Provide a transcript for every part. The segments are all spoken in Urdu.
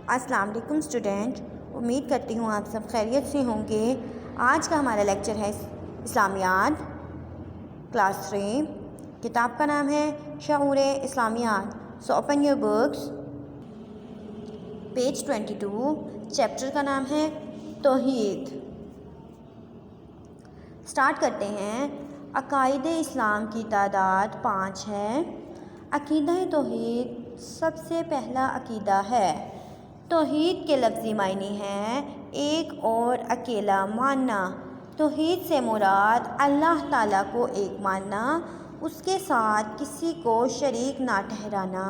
السلام علیکم اسٹوڈنٹ، امید کرتی ہوں آپ سب خیریت سے ہوں گے۔ آج کا ہمارا لیکچر ہے اسلامیات کلاس 3۔ کتاب کا نام ہے Shaoor Islamiat. So open your books, page 22۔ Chapter کا نام ہے توحید۔ سٹارٹ کرتے ہیں۔ عقائد اسلام کی تعداد 5 ہے۔ عقیدہ توحید سب سے پہلا عقیدہ ہے۔ توحید کے لفظی معنی ہیں ایک اور اکیلا ماننا۔ توحید سے مراد اللہ تعالیٰ کو ایک ماننا، اس کے ساتھ کسی کو شریک نہ ٹھہرانا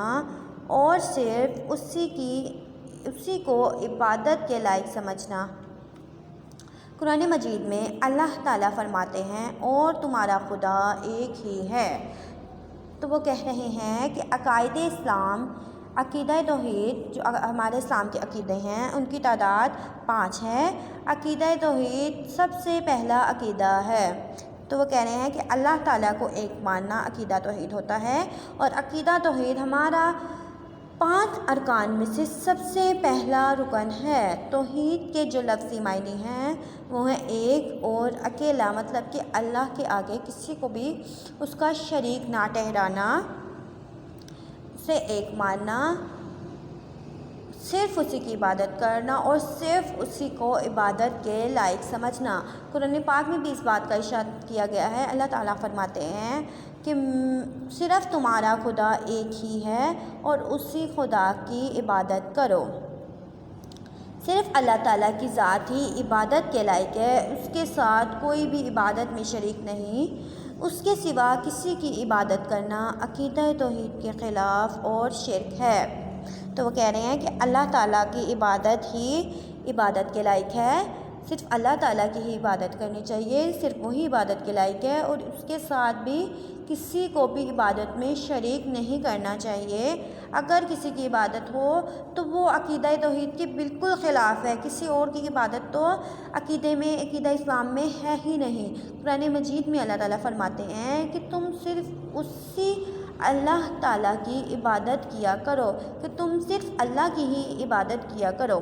اور صرف اسی کو عبادت کے لائق سمجھنا۔ قرآن مجید میں اللہ تعالیٰ فرماتے ہیں اور تمہارا خدا ایک ہی ہے۔ تو وہ کہہ رہے ہیں کہ عقائد اسلام، عقیدہ توحید جو ہمارے اسلام کے عقیدے ہیں ان کی تعداد 5 ہے۔ عقیدہ توحید سب سے پہلا عقیدہ ہے۔ تو وہ کہہ رہے ہیں کہ اللہ تعالیٰ کو ایک ماننا عقیدہ توحید ہوتا ہے، اور عقیدہ توحید ہمارا 5 ارکان میں سے سب سے پہلا رکن ہے۔ توحید کے جو لفظی معنی ہیں وہ ہیں ایک اور اکیلا، مطلب کہ اللہ کے آگے کسی کو بھی اس کا شریک نہ ٹھہرانا، اسے ایک ماننا، صرف اسی کی عبادت کرنا اور صرف اسی کو عبادت کے لائق سمجھنا۔ قرآن پاک میں بھی اس بات کا ارشاد کیا گیا ہے۔ اللہ تعالیٰ فرماتے ہیں کہ صرف تمہارا خدا ایک ہی ہے اور اسی خدا کی عبادت کرو۔ صرف اللہ تعالیٰ کی ذات ہی عبادت کے لائق ہے، اس کے ساتھ کوئی بھی عبادت میں شریک نہیں۔ اس کے سوا کسی کی عبادت کرنا عقیدہ توحید کے خلاف اور شرک ہے۔ تو وہ کہہ رہے ہیں کہ اللہ تعالیٰ کی عبادت ہی عبادت کے لائق ہے، صرف اللہ تعالیٰ کی ہی عبادت کرنی چاہیے، صرف وہی عبادت کے لائق ہے، اور اس کے ساتھ بھی کسی کو بھی عبادت میں شریک نہیں کرنا چاہیے۔ اگر کسی کی عبادت ہو تو وہ عقیدہ توحید کے بالکل خلاف ہے۔ کسی اور کی عبادت تو عقیدہ اسلام میں ہے ہی نہیں۔ قرآن مجید میں اللہ تعالیٰ فرماتے ہیں کہ تم صرف اسی اللہ تعالیٰ کی عبادت کیا کرو، کہ تم صرف اللہ کی ہی عبادت کیا کرو۔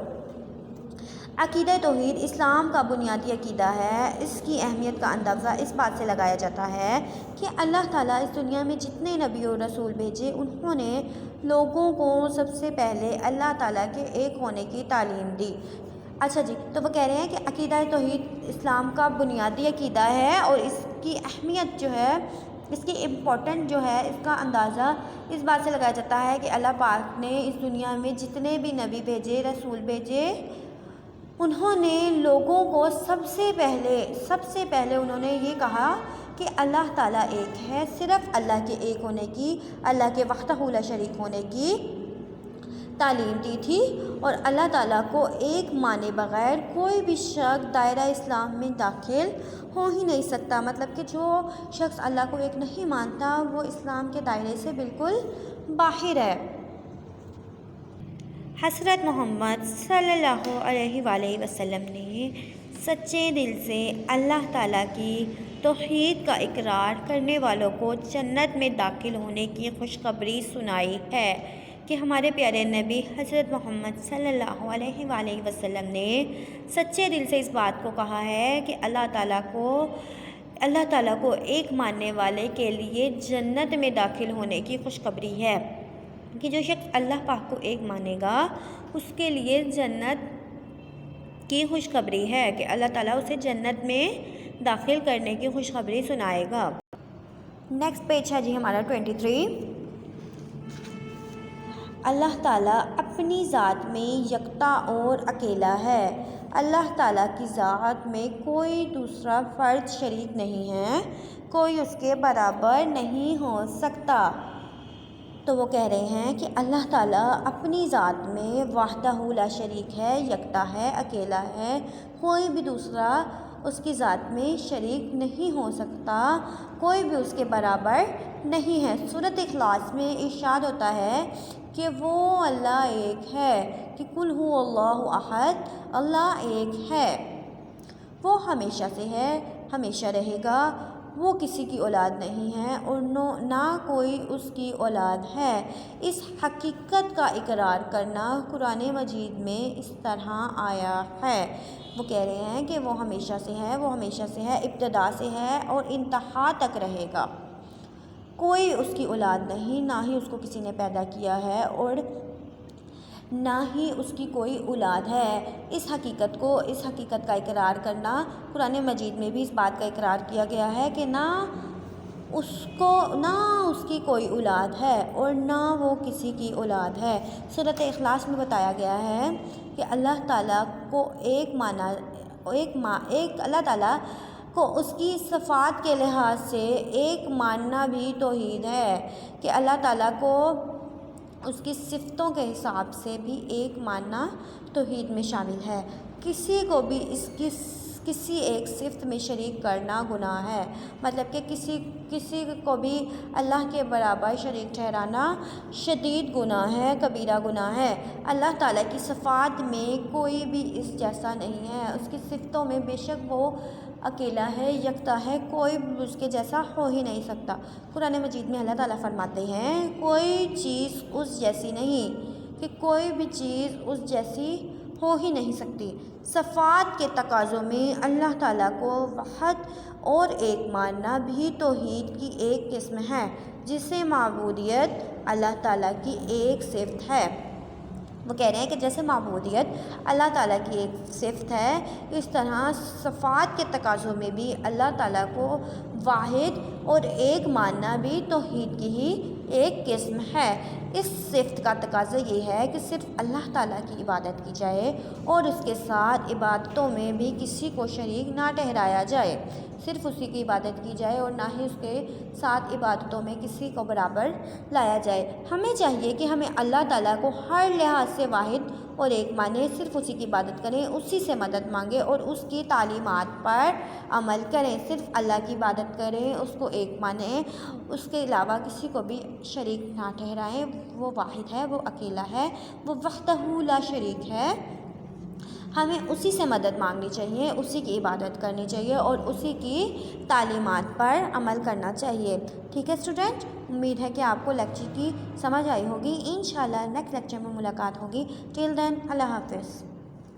عقیدہ توحید اسلام کا بنیادی عقیدہ ہے۔ اس کی اہمیت کا اندازہ اس بات سے لگایا جاتا ہے کہ اللہ تعالیٰ اس دنیا میں جتنے نبی اور رسول بھیجے انہوں نے لوگوں کو سب سے پہلے اللہ تعالیٰ کے ایک ہونے کی تعلیم دی۔ اچھا جی، تو وہ کہہ رہے ہیں کہ عقیدہ توحید اسلام کا بنیادی عقیدہ ہے، اور اس کی اہمیت جو ہے، اس کی امپورٹنٹ جو ہے، اس کا اندازہ اس بات سے لگایا جاتا ہے کہ اللہ پاک نے اس دنیا میں جتنے بھی نبی بھیجے، رسول بھیجے، انہوں نے لوگوں کو سب سے پہلے انہوں نے یہ کہا کہ اللہ تعالیٰ ایک ہے، صرف اللہ کے ایک ہونے کی، اللہ کے وحدہ لا شریک ہونے کی تعلیم دی تھی، اور اللہ تعالیٰ کو ایک مانے بغیر کوئی بھی شخص دائرہ اسلام میں داخل ہو ہی نہیں سکتا۔ مطلب کہ جو شخص اللہ کو ایک نہیں مانتا وہ اسلام کے دائرے سے بالکل باہر ہے۔ حضرت محمد صلی اللہ علیہ وآلہ وسلم نے سچے دل سے اللہ تعالیٰ کی توحید کا اقرار کرنے والوں کو جنت میں داخل ہونے کی خوشخبری سنائی ہے کہ ہمارے پیارے نبی حضرت محمد صلی اللہ علیہ وآلہ وسلم نے سچے دل سے اس بات کو کہا ہے کہ اللہ تعالیٰ کو ایک ماننے والے کے لیے جنت میں داخل ہونے کی خوشخبری ہے، کہ جو شخص اللہ پاک کو ایک مانے گا اس کے لیے جنت کی خوشخبری ہے، کہ اللہ تعالیٰ اسے جنت میں داخل کرنے کی خوشخبری سنائے گا۔ نیکسٹ پیج ہے جی ہمارا 23۔ اللہ تعالیٰ اپنی ذات میں یکتا اور اکیلا ہے۔ اللہ تعالیٰ کی ذات میں کوئی دوسرا فرد شریک نہیں ہے، کوئی اس کے برابر نہیں ہو سکتا۔ تو وہ کہہ رہے ہیں کہ اللہ تعالیٰ اپنی ذات میں وحدہ لا شریک ہے، یکتا ہے، اکیلا ہے، کوئی بھی دوسرا اس کی ذات میں شریک نہیں ہو سکتا، کوئی بھی اس کے برابر نہیں ہے۔ سورۃ اخلاص میں ارشاد ہوتا ہے کہ وہ اللہ ایک ہے، کہ قل هو اللہ احد، اللہ ایک ہے، وہ ہمیشہ سے ہے، ہمیشہ رہے گا، وہ کسی کی اولاد نہیں ہے اور نہ کوئی اس کی اولاد ہے۔ اس حقیقت کا اقرار کرنا قرآن مجید میں اس طرح آیا ہے۔ وہ کہہ رہے ہیں کہ وہ ہمیشہ سے ہے، وہ ہمیشہ سے ہے، ابتدا سے ہے اور انتہا تک رہے گا۔ کوئی اس کی اولاد نہیں، نہ ہی اس کو کسی نے پیدا کیا ہے اور نہ ہی اس کی کوئی اولاد ہے۔ اس حقیقت کا اقرار کرنا، قرآن مجید میں بھی اس بات کا اقرار کیا گیا ہے کہ نہ اس کی کوئی اولاد ہے اور نہ وہ کسی کی اولاد ہے۔ سورۃ اخلاص میں بتایا گیا ہے کہ اللہ تعالیٰ کو اللہ تعالیٰ کو اس کی صفات کے لحاظ سے ایک ماننا بھی توحید ہے، کہ اللہ تعالیٰ کو اس کی صفتوں کے حساب سے بھی ایک ماننا توحید میں شامل ہے۔ کسی کو بھی کسی ایک صفت میں شریک کرنا گناہ ہے، مطلب کہ کسی کو بھی اللہ کے برابر شریک ٹھہرانا شدید گناہ ہے، کبیرہ گناہ ہے۔ اللہ تعالیٰ کی صفات میں کوئی بھی اس جیسا نہیں ہے، اس کی صفتوں میں بے شک وہ اکیلا ہے، یکتا ہے، کوئی اس کے جیسا ہو ہی نہیں سکتا۔ قرآن مجید میں اللہ تعالیٰ فرماتے ہیں کوئی چیز اس جیسی نہیں، کہ کوئی بھی چیز اس جیسی ہو ہی نہیں سکتی۔ صفات کے تقاضوں میں اللہ تعالیٰ کو وحد اور ایک ماننا بھی توحید کی ایک قسم ہے، جسے معبودیت اللہ تعالیٰ کی ایک صفت ہے۔ وہ کہہ رہے ہیں کہ جیسے معبودیت اللہ تعالیٰ کی ایک صفت ہے، اس طرح صفات کے تقاضوں میں بھی اللہ تعالیٰ کو واحد اور ایک ماننا بھی توحید کی ہی ایک قسم ہے۔ اس صفت کا تقاضا یہ ہے کہ صرف اللہ تعالیٰ کی عبادت کی جائے اور اس کے ساتھ عبادتوں میں بھی کسی کو شریک نہ ٹھہرایا جائے، صرف اسی کی عبادت کی جائے اور نہ ہی اس کے ساتھ عبادتوں میں کسی کو برابر لایا جائے۔ ہمیں چاہیے کہ ہمیں اللہ تعالیٰ کو ہر لحاظ سے واحد اور ایک مانیں، صرف اسی کی عبادت کریں، اسی سے مدد مانگیں اور اس کی تعلیمات پر عمل کریں، صرف اللہ کی عبادت کریں، اس کو ایک مانیں، اس کے علاوہ کسی کو بھی شریک نہ ٹھہرائیں۔ وہ واحد ہے، وہ اکیلا ہے، وہ وحدہ لا شریک ہے۔ ہمیں اسی سے مدد مانگنی چاہیے، اسی کی عبادت کرنی چاہیے اور اسی کی تعلیمات پر عمل کرنا چاہیے۔ ٹھیک ہے اسٹوڈنٹ، امید ہے کہ آپ کو لیکچر کی سمجھ آئی ہوگی۔ انشاءاللہ نیکسٹ لیکچر میں ملاقات ہوگی۔ ٹل دین اللہ حافظ۔